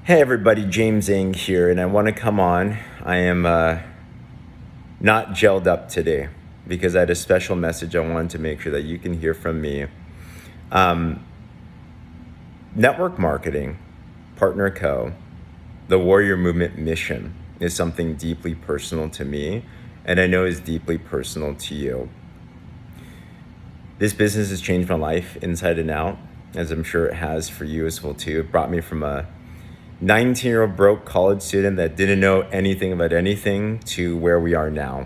Hey everybody, James Ing here, and I want to come on. I am not gelled up today because I had a special message I wanted to make sure that you can hear from me. Network marketing, Partner Co., the Warrior Movement mission is something deeply personal to me, and I know is deeply personal to you. This business has changed my life inside and out, as I'm sure it has for you as well too. It brought me from a 19-year-old broke college student that didn't know anything about anything to where we are now.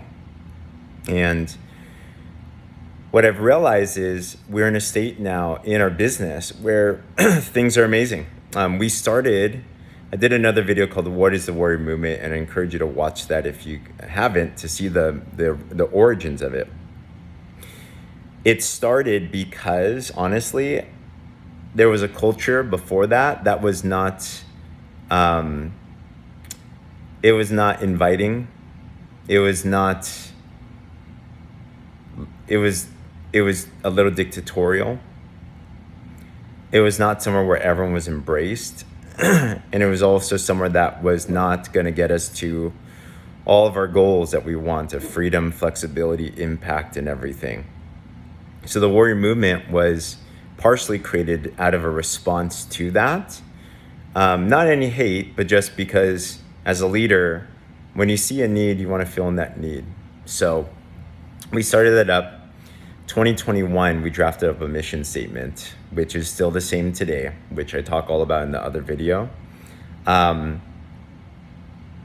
And what I've realized is we're in a state now in our business where things are amazing. I did another video called What is the Warrior Movement, and I encourage you to watch that if you haven't, to see the origins of it. It started because, honestly, there was a culture before that was not it was not inviting. It was a little dictatorial. It was not somewhere where everyone was embraced. And it was also somewhere that was not going to get us to all of our goals that we want of freedom, flexibility, impact, and everything. So the Warrior Movement was partially created out of a response to that. Not any hate, but just because as a leader, when you see a need, you want to fill in that need. So we started that up. 2021, we drafted up a mission statement, which is still the same today, which I talk all about in the other video. And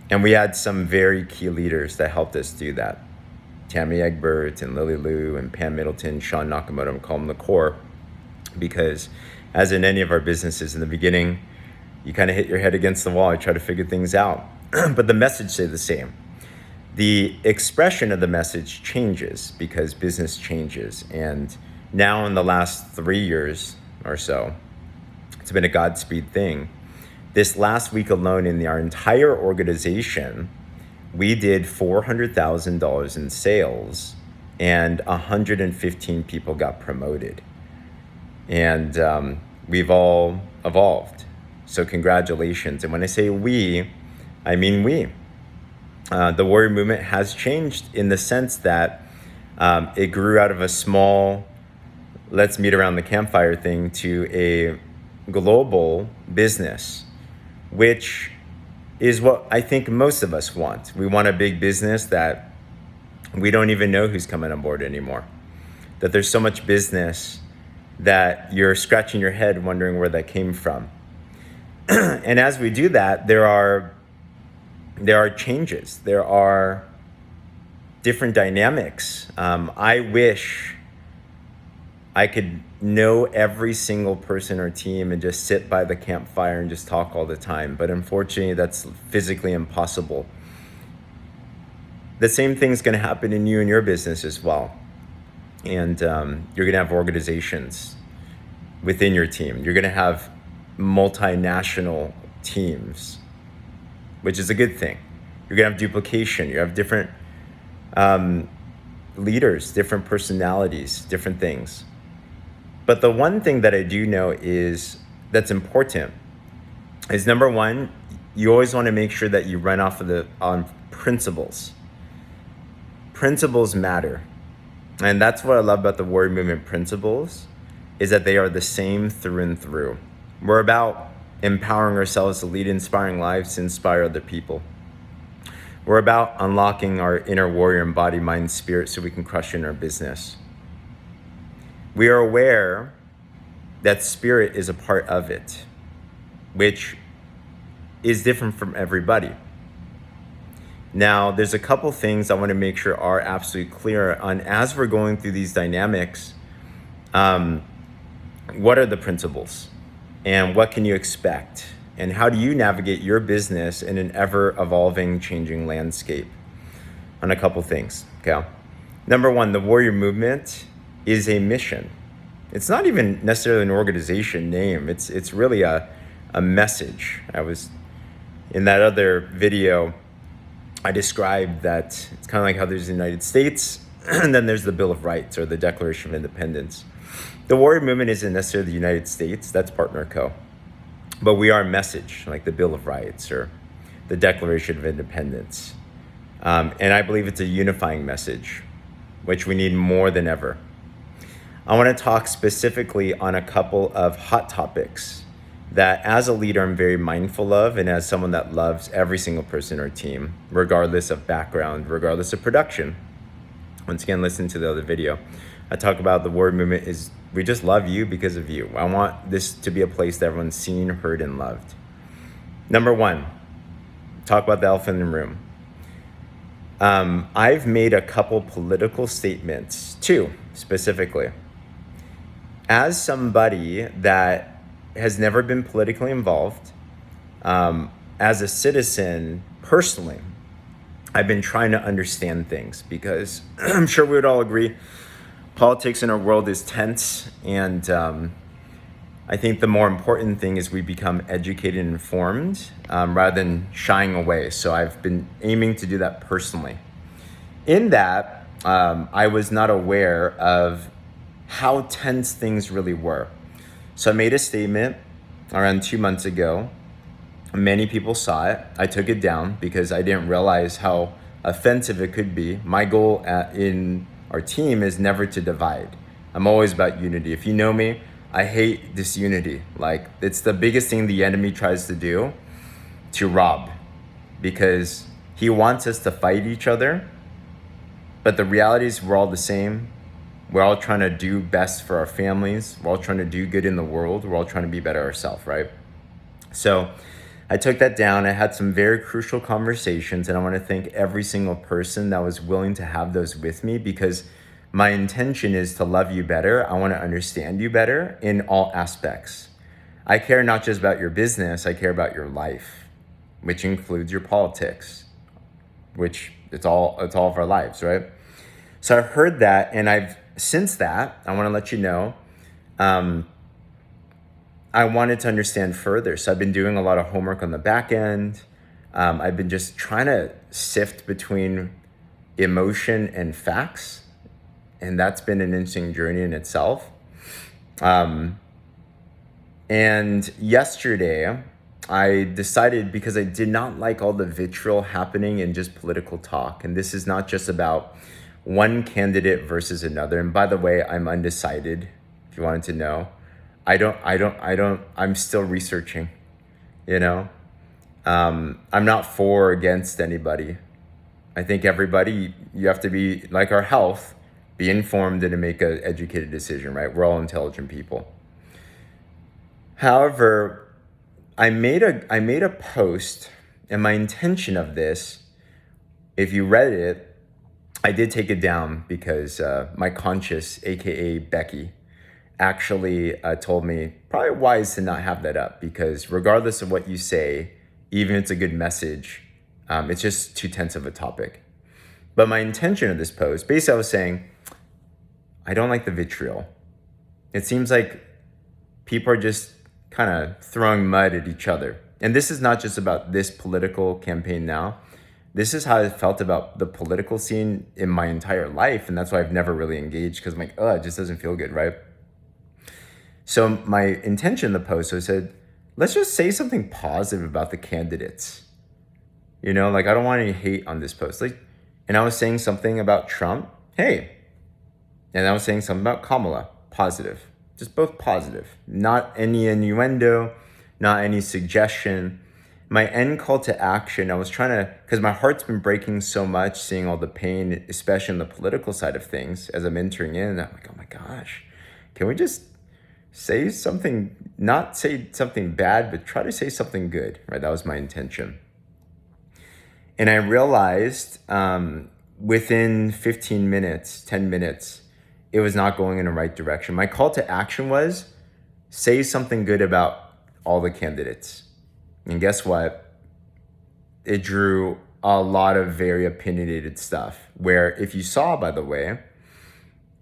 we had some very key leaders that helped us do that. Tammy Egbert and Lily Liu and Pam Middleton, Sean Nakamoto, and call them the core. Because as in any of our businesses in the beginning, you kind of hit your head against the wall. You try to figure things out, but the message stayed the same. The expression of the message changes because business changes. And now in the last 3 years or so, it's been a Godspeed thing. This last week alone in our entire organization, we did $400,000 in sales and 115 people got promoted. And we've all evolved. So congratulations. And when I say we, I mean we. The Warrior Movement has changed in the sense that it grew out of a small, let's meet around the campfire thing to a global business, which is what I think most of us want. We want a big business that we don't even know who's coming on board anymore. That there's so much business that you're scratching your head wondering where that came from. And as we do that, there are changes. There are different dynamics. I wish I could know every single person or team and just sit by the campfire and just talk all the time. But unfortunately, that's physically impossible. The same thing's going to happen in you and your business as well. And you're going to have organizations within your team. You're going to have multinational teams, which is a good thing. You're going to have duplication. You have different leaders, different personalities, different things. But the one thing that I do know is that's important is, number one, you always want to make sure that you run off of on principles. Principles matter. And that's what I love about the Warrior Movement principles, is that they are the same through and through. We're about empowering ourselves to lead inspiring lives, to inspire other people. We're about unlocking our inner warrior in body, mind, spirit so we can crush in our business. We are aware that spirit is a part of it, which is different from everybody. Now, there's a couple things I want to make sure are absolutely clear on as we're going through these dynamics. What are the principles? And what can you expect? And how do you navigate your business in an ever-evolving, changing landscape? On a couple things, okay? Number one, the Warrior Movement is a mission. It's not even necessarily an organization name. It's really a message. I was in that other video, I described that it's kind of like how there's the United States and then there's the Bill of Rights or the Declaration of Independence. The Warrior Movement isn't necessarily the United States. That's Partner Co. but we are a message, like the Bill of Rights or the Declaration of Independence. And I believe it's a unifying message, which we need more than ever. I want to talk specifically on a couple of hot topics that as a leader I'm very mindful of, and as someone that loves every single person in our team, regardless of background, regardless of production. Once again, listen to the other video. I talk about the word movement is we just love you because of you. I want this to be a place that everyone's seen, heard, and loved. Number one, talk about the elephant in the room. I've made a couple political statements, two specifically. As somebody that has never been politically involved, as a citizen personally, I've been trying to understand things because I'm sure we would all agree politics in our world is tense, and I think the more important thing is we become educated and informed rather than shying away. So I've been aiming to do that personally. In that, I was not aware of how tense things really were. So I made a statement around 2 months ago. Many people saw it. I took it down because I didn't realize how offensive it could be. My goal in our team is never to divide. I'm always about unity. If you know me, I hate disunity. Like, it's the biggest thing the enemy tries to do, to rob, because he wants us to fight each other. But the reality is we're all the same. We're all trying to do best for our families. We're all trying to do good in the world. We're all trying to be better ourselves, right? So I took that down. I had some very crucial conversations, and I want to thank every single person that was willing to have those with me, because my intention is to love you better. I want to understand you better in all aspects. I care not just about your business, I care about your life, which includes your politics, which it's all of our lives, right? So I've heard that, and since that, I want to let you know, I wanted to understand further. So I've been doing a lot of homework on the back end. I've been just trying to sift between emotion and facts. And that's been an interesting journey in itself. And yesterday, I decided, because I did not like all the vitriol happening in just political talk. And this is not just about one candidate versus another. And by the way, I'm undecided, if you wanted to know. I'm still researching, I'm not for or against anybody. I think everybody, you have to be like our health, be informed and to make an educated decision, right? We're all intelligent people. However, I made a post, and my intention of this, if you read it, I did take it down because my conscious, AKA Becky, actually told me probably wise to not have that up, because regardless of what you say, even if it's a good message, it's just too tense of a topic. But my intention of this post, basically I was saying, I don't like the vitriol. It seems like people are just kind of throwing mud at each other. And this is not just about this political campaign now. This is how I felt about the political scene in my entire life. And that's why I've never really engaged, because I'm like, it just doesn't feel good, right? So my intention in the post was, I said, let's just say something positive about the candidates. I don't want any hate on this post. And I was saying something about Trump, hey. And I was saying something about Kamala, positive. Just both positive. Not any innuendo, not any suggestion. My end call to action, I was trying to, because my heart's been breaking so much seeing all the pain, especially on the political side of things, as I'm entering in. I'm like, oh my gosh, can we just say something, not say something bad, but try to say something good, right? That was my intention. And I realized within 15 minutes, 10 minutes, it was not going in the right direction. My call to action was, say something good about all the candidates. And guess what? It drew a lot of very opinionated stuff, where if you saw, by the way,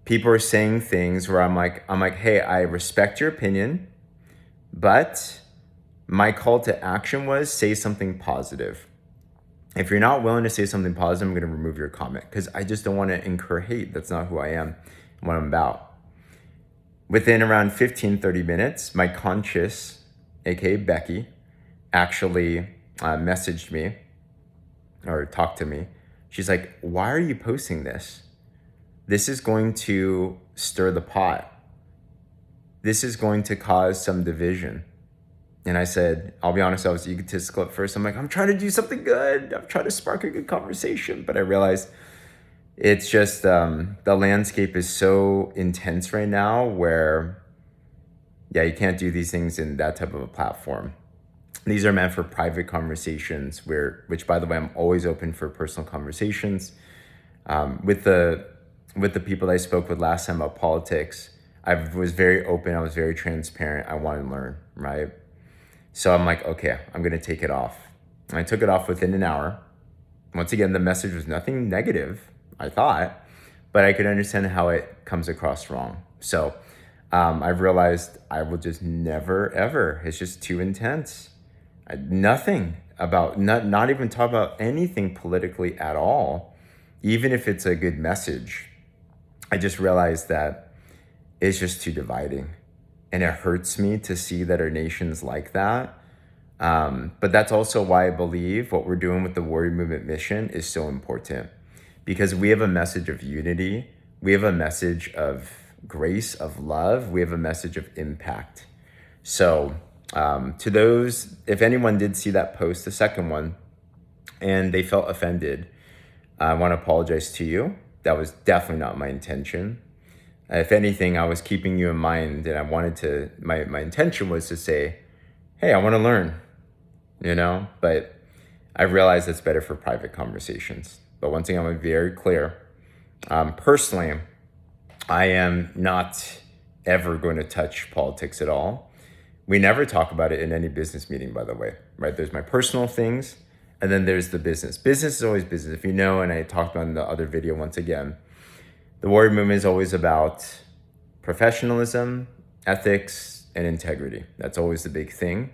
people are saying things where I'm like, hey, I respect your opinion, but my call to action was, say something positive. If you're not willing to say something positive, I'm going to remove your comment, because I just don't want to incur hate. That's not who I am, what I'm about. Within around 15, 30 minutes, my conscious aka Becky, actually messaged me or talked to me. She's like, why are you posting this? This is going to stir the pot. This is going to cause some division. And I said, I'll be honest, I was egotistical at first. I'm like, I'm trying to do something good. I'm trying to spark a good conversation. But I realized it's just the landscape is so intense right now where, yeah, you can't do these things in that type of a platform. These are meant for private conversations, which by the way, I'm always open for personal conversations. With the people I spoke with last time about politics, I was very open. I was very transparent. I wanted to learn, right? So I'm like, okay, I'm going to take it off. And I took it off within an hour. Once again, the message was nothing negative, I thought, but I could understand how it comes across wrong. So I've realized I will just never, ever. It's just too intense. Nothing about, not even talk about anything politically at all, even if it's a good message. I just realized that it's just too dividing. And it hurts me to see that our nation's like that. But that's also why I believe what we're doing with the Warrior Movement mission is so important. Because we have a message of unity. We have a message of grace, of love. We have a message of impact. So to those, if anyone did see that post, the second one, and they felt offended, I want to apologize to you. That was definitely not my intention. If anything, I was keeping you in mind, and I wanted to, my intention was to say, hey, I want to learn, but I realize it's better for private conversations. But one thing I'm very clear, personally, I am not ever going to touch politics at all. We never talk about it in any business meeting, by the way, right? There's my personal things, and then there's the business. Business is always business. If you know, and I talked about in the other video once again, the Warrior Movement is always about professionalism, ethics, and integrity. That's always the big thing.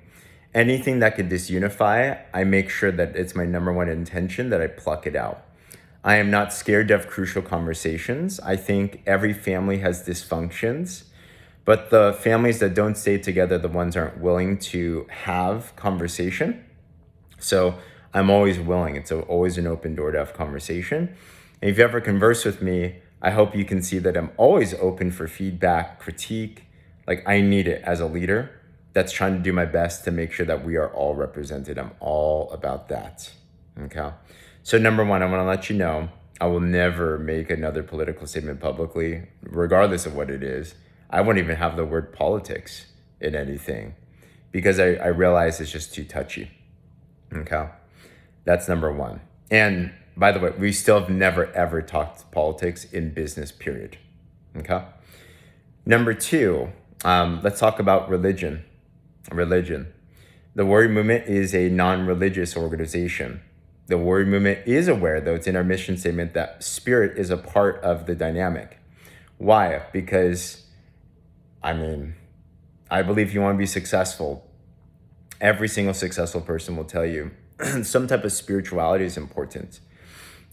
Anything that could disunify, I make sure that it's my number one intention that I pluck it out. I am not scared to have crucial conversations. I think every family has dysfunctions, but the families that don't stay together, the ones aren't willing to have conversation. So I'm always willing. It's always an open door to have conversation. And if you ever converse with me, I hope you can see that I'm always open for feedback, critique. Like I need it as a leader that's trying to do my best to make sure that we are all represented. I'm all about that, okay? So number one, I wanna let you know, I will never make another political statement publicly, regardless of what it is. I won't even have the word politics in anything because I realize it's just too touchy, okay? That's number one. And by the way, we still have never, ever talked politics in business, period. Okay. Number two, let's talk about religion. The Warrior Movement is a non-religious organization. The Warrior Movement is aware, though it's in our mission statement, that spirit is a part of the dynamic. Why? Because, I believe if you want to be successful, every single successful person will tell you some type of spirituality is important.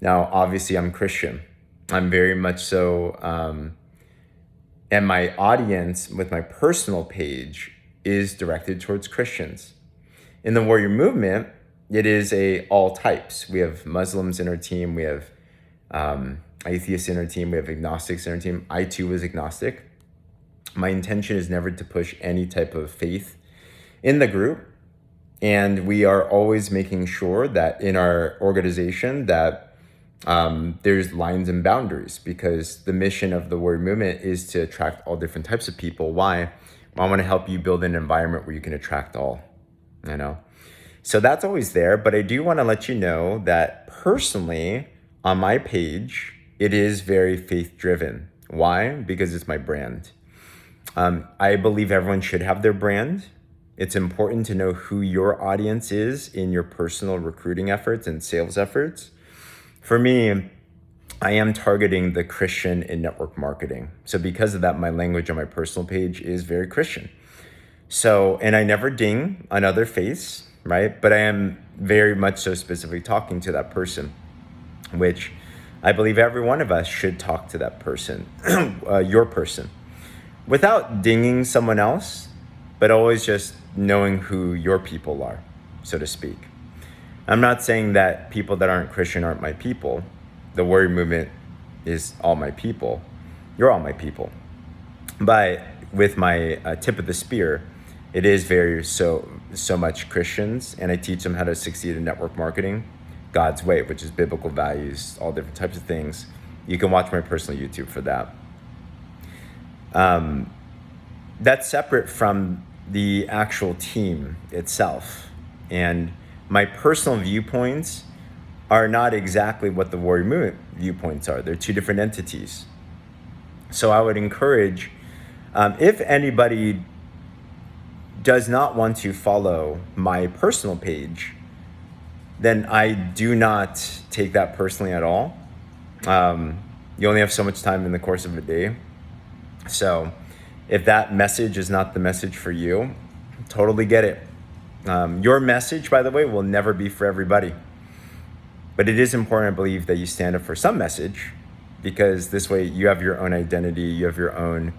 Now, obviously, I'm Christian. I'm very much so, and my audience with my personal page is directed towards Christians. In the Warrior Movement, it is all types. We have Muslims in our team. We have atheists in our team. We have agnostics in our team. I too was agnostic. My intention is never to push any type of faith in the group. And we are always making sure that in our organization that there's lines and boundaries, because the mission of the Warrior Movement is to attract all different types of people. Why? Well, I want to help you build an environment where you can attract all, So that's always there. But I do want to let you know that personally on my page, it is very faith driven. Why? Because it's my brand. I believe everyone should have their brand. It's important to know who your audience is in your personal recruiting efforts and sales efforts. For me, I am targeting the Christian in network marketing. So because of that, my language on my personal page is very Christian. So, and I never ding on other faiths, right? But I am very much so specifically talking to that person, which I believe every one of us should talk to that person, your person, without dinging someone else. but always just knowing who your people are, so to speak. I'm not saying that people that aren't Christian aren't my people. The warrior movement is all my people. You're all my people. But with my tip of the spear, it is very so much Christians, and I teach them how to succeed in network marketing God's way, which is biblical values, all different types of things. You can watch my personal YouTube for that. That's separate from the actual team itself. And my personal viewpoints are not exactly what the warrior movement viewpoints are. They're two different entities. So I would encourage, if anybody does not want to follow my personal page, then I do not take that personally at all. You only have so much time in the course of a day. So if that message is not the message for you, totally get it. Your message, by the way, will never be for everybody. But it is important, I believe, that you stand up for some message, because this way you have your own identity, you have your own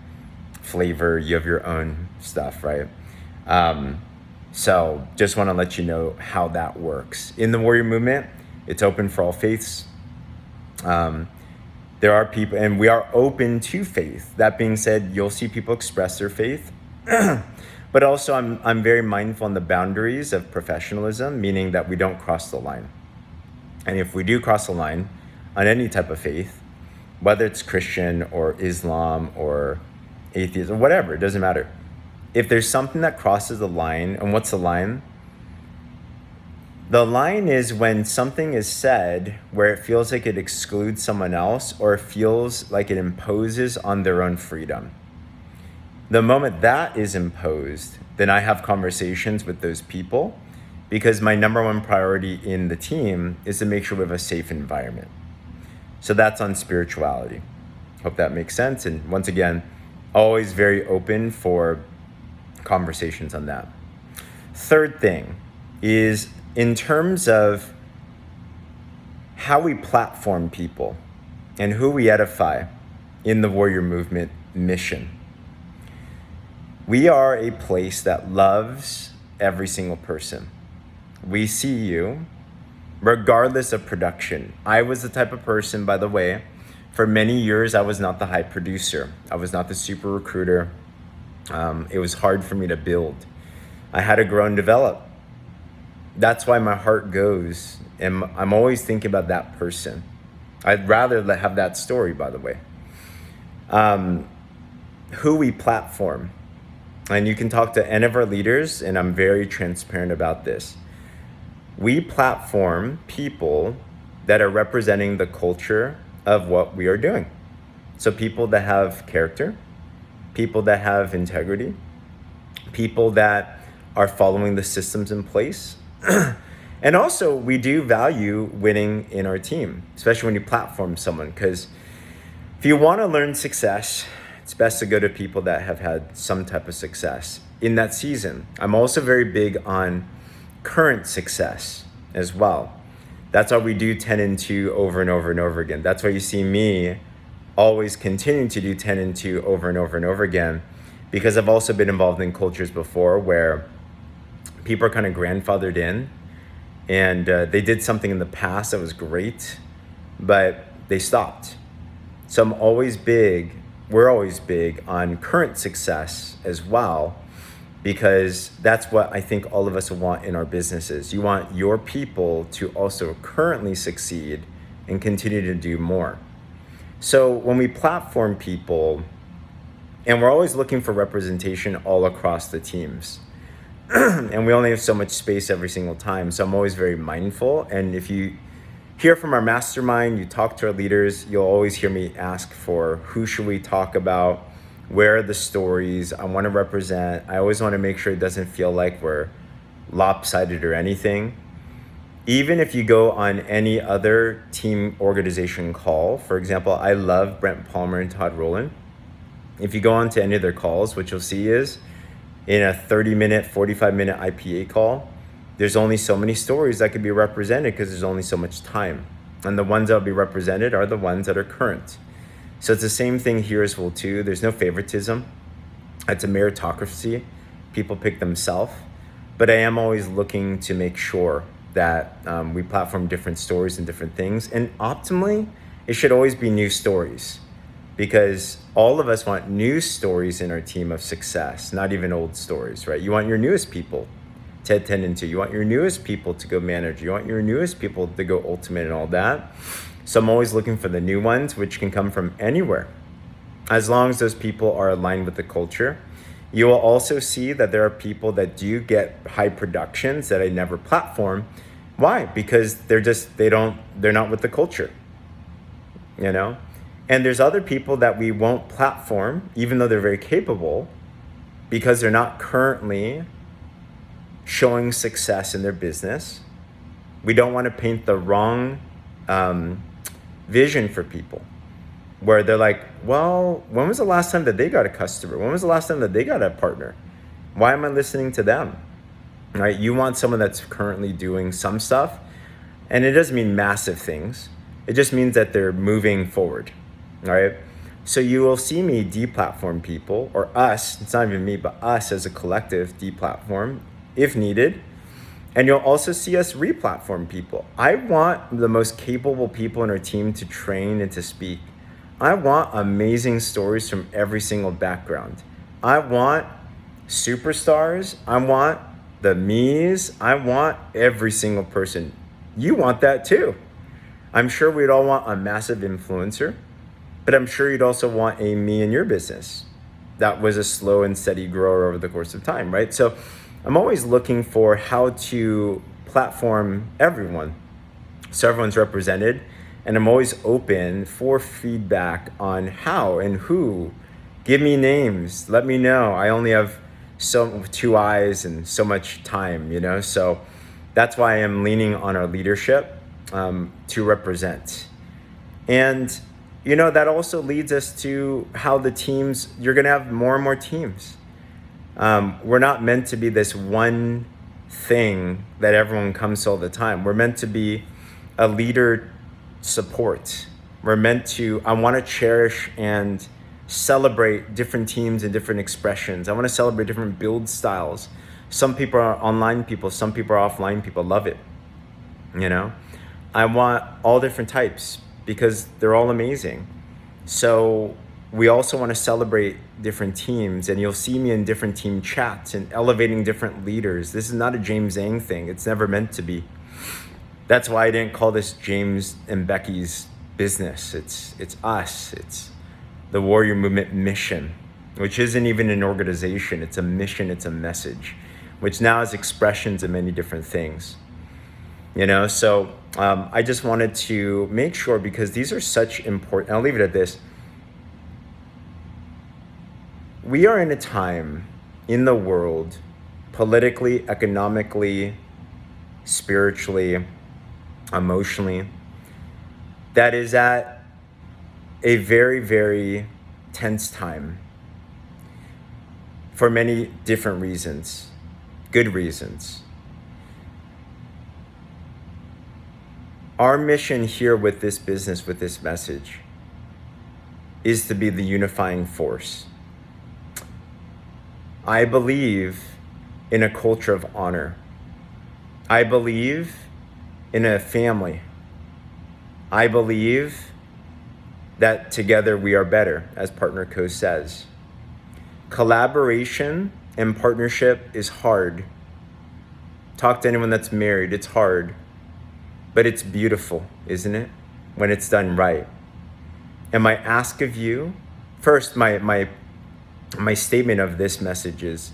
flavor, you have your own stuff, right? So just want to let you know how that works. In the warrior movement, it's open for all faiths. There are people, and we are open to faith. That being said, you'll see people express their faith. But also I'm very mindful on the boundaries of professionalism, meaning that we don't cross the line. And if we do cross the line on any type of faith, whether it's Christian or Islam or atheism, whatever, it doesn't matter. If there's something that crosses the line, and what's the line? The line is when something is said where it feels like it excludes someone else, or it feels like it imposes on their own freedom. The moment that is imposed, then I have conversations with those people, because my number one priority in the team is to make sure we have a safe environment. So that's on spirituality. Hope that makes sense. And once again, always very open for conversations on that. Third thing is in terms of how we platform people and who we edify in the warrior movement mission. We are a place that loves every single person. We see you regardless of production. I was the type of person, by the way, for many years, I was not the hype producer. I was not the super recruiter. It was hard for me to build. I had to grow and develop. That's why my heart goes, and I'm always thinking about that person. I'd rather have that story, by the way. Who we platform. And you can talk to any of our leaders, and I'm very transparent about this. We platform people that are representing the culture of what we are doing. So people that have character, people that have integrity, people that are following the systems in place. And also we do value winning in our team, especially when you platform someone, because if you want to learn success, it's best to go to people that have had some type of success in that season. I'm also very big on current success as well. That's why we do 10 and 2 over and over and over again. That's why you see me always continuing to do 10 and 2 over and over and over again, because I've also been involved in cultures before where people are kind of grandfathered in, and they did something in the past that was great, but they stopped. So we're always big on current success as well, because that's what I think all of us want in our businesses. You want your people to also currently succeed and continue to do more. So when we platform people, and we're always looking for representation all across the teams, and we only have so much space every single time, so I'm always very mindful. And if you hear from our mastermind, you talk to our leaders, you'll always hear me ask for who should we talk about, where are the stories I want to represent. I always want to make sure it doesn't feel like we're lopsided or anything. Even if you go on any other team organization call, for example, I love Brent Palmer and Todd Rowland. If you go on to any of their calls, what you'll see is in a 30-minute, 45-minute IPA call, there's only so many stories that could be represented because there's only so much time. And the ones that will be represented are the ones that are current. So it's the same thing here as well too. There's no favoritism. It's a meritocracy. people pick themselves, but I am always looking to make sure that we platform different stories and different things. And optimally, it should always be new stories, because all of us want new stories in our team of success, not even old stories, right? You want your newest people to attend into. You want your newest people to go manage. You want your newest people to go ultimate and all that. So I'm always looking for the new ones, which can come from anywhere, as long as those people are aligned with the culture. You will also see that there are people that do get high productions that I never platform. Why? Because they're not with the culture, you know? And there's other people that we won't platform, even though they're very capable, because they're not currently showing success in their business. We don't want to paint the wrong vision for people, where they're like, well, when was the last time that they got a customer? When was the last time that they got a partner? Why am I listening to them? Right? You want someone that's currently doing some stuff, and it doesn't mean massive things. It just means that they're moving forward, right? So you will see me deplatform people, or us, it's not even me, but us as a collective deplatform if needed. And you'll also see us replatform people. I want the most capable people in our team to train and to speak. I want amazing stories from every single background. I want superstars. I want the me's. I want every single person. You want that too. I'm sure we'd all want a massive influencer, but I'm sure you'd also want a me in your business that was a slow and steady grower over the course of time, right? So I'm always looking for how to platform everyone, so everyone's represented. And I'm always open for feedback on how and who. Give me names. Let me know. I only have two eyes and so much time, So that's why I am leaning on our leadership to represent. And, that also leads us to how the teams, you're going to have more and more teams. We're not meant to be this one thing that everyone comes to all the time. We're meant to be a leader support. We're meant to, I want to cherish and celebrate different teams and different expressions. I want to celebrate different build styles. Some people are online people, some people are offline people. Love it. I want all different types because they're all amazing. So we also want to celebrate different teams, and you'll see me in different team chats and elevating different leaders. This is not a James Zhang thing. It's never meant to be. That's why I didn't call this James and Becky's business. It's us. It's the Warrior Movement mission, which isn't even an organization. It's a mission. It's a message, which now has expressions of many different things. So I just wanted to make sure, because these are such important, I'll leave it at this. We are in a time in the world, politically, economically, spiritually, emotionally, that is at a very, very tense time for many different reasons, good reasons. Our mission here with this business, with this message, is to be the unifying force. I believe in a culture of honor. I believe in a family. I believe that together we are better, as Partner Co says. Collaboration and partnership is hard. Talk to anyone that's married, it's hard. But it's beautiful, isn't it? When it's done right. And my ask of you, first, my statement of this message is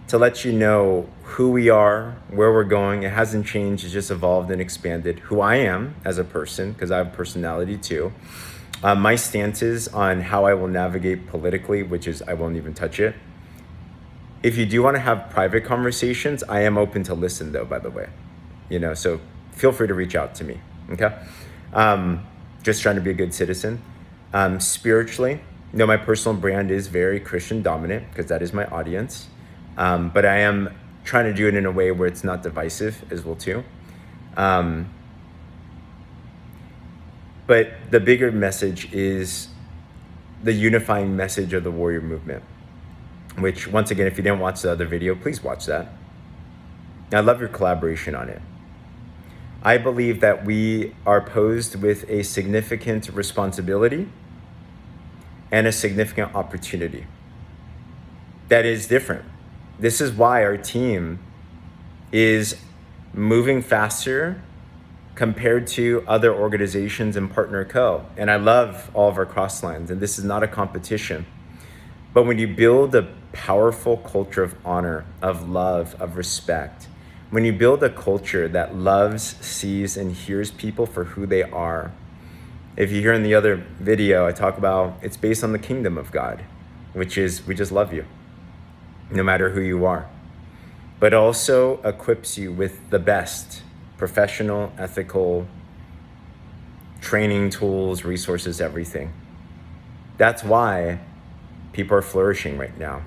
to let you know who we are, where we're going. It hasn't changed, it's just evolved and expanded. Who I am as a person, because I have personality too. My stances on how I will navigate politically, which is I won't even touch it. If you do want to have private conversations, I am open to listen though, by the way. So feel free to reach out to me, okay? Just trying to be a good citizen. Spiritually, my personal brand is very Christian dominant because that is my audience. But I am trying to do it in a way where it's not divisive as well too. But the bigger message is the unifying message of the Warrior Movement. which once again, if you didn't watch the other video, please watch that. I love your collaboration on it. I believe that we are posed with a significant responsibility and a significant opportunity that is different. This is why our team is moving faster compared to other organizations and Partner Co. And I love all of our cross lines, and this is not a competition. But when you build a powerful culture of honor, of love, of respect, when you build a culture that loves, sees, and hears people for who they are, if you hear in the other video, I talk about it's based on the kingdom of God, which is we just love you, no matter who you are. But also equips you with the best professional, ethical training tools, resources, everything. That's why people are flourishing right now.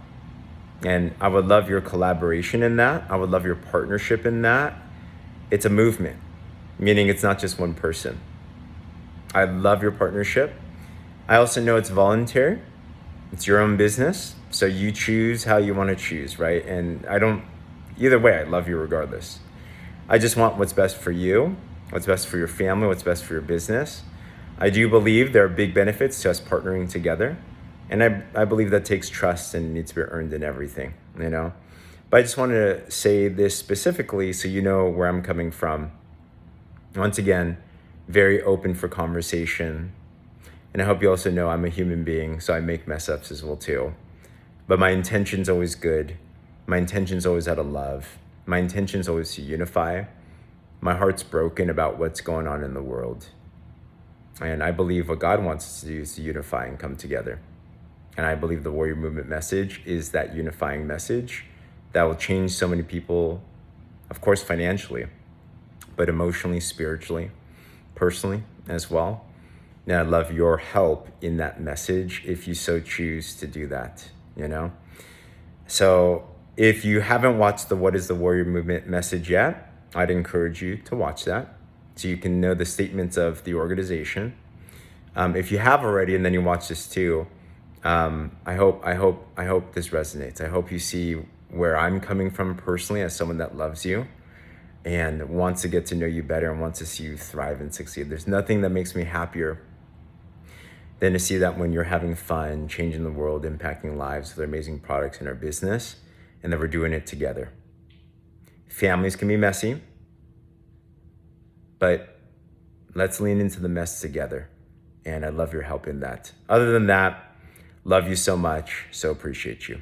And I would love your collaboration in that. I would love your partnership in that. It's a movement, meaning it's not just one person. I love your partnership. I also know it's voluntary. It's your own business. So you choose how you want to choose, right? And either way, I love you regardless. I just want what's best for you, what's best for your family, what's best for your business. I do believe there are big benefits to us partnering together. And I believe that takes trust and needs to be earned in everything, you know? But I just wanted to say this specifically so you know where I'm coming from. Once again, very open for conversation. And I hope you also know I'm a human being, so I make mess ups as well too. But my intention's always good. My intention's always out of love. My intention's always to unify. My heart's broken about what's going on in the world. And I believe what God wants us to do is to unify and come together. And I believe the Warrior Movement message is that unifying message that will change so many people, of course, financially, but emotionally, spiritually, personally as well. And I'd love your help in that message if you so choose to do that, you know? So if you haven't watched the What is the Warrior Movement message yet, I'd encourage you to watch that so you can know the statements of the organization. If you have already and then you watch this too, I hope this resonates. I hope you see where I'm coming from personally as someone that loves you and wants to get to know you better and wants to see you thrive and succeed. There's nothing that makes me happier than to see that when you're having fun, changing the world, impacting lives with amazing products in our business, and that we're doing it together. Families can be messy, but let's lean into the mess together. And I love your help in that. Other than that, love you so much. So appreciate you.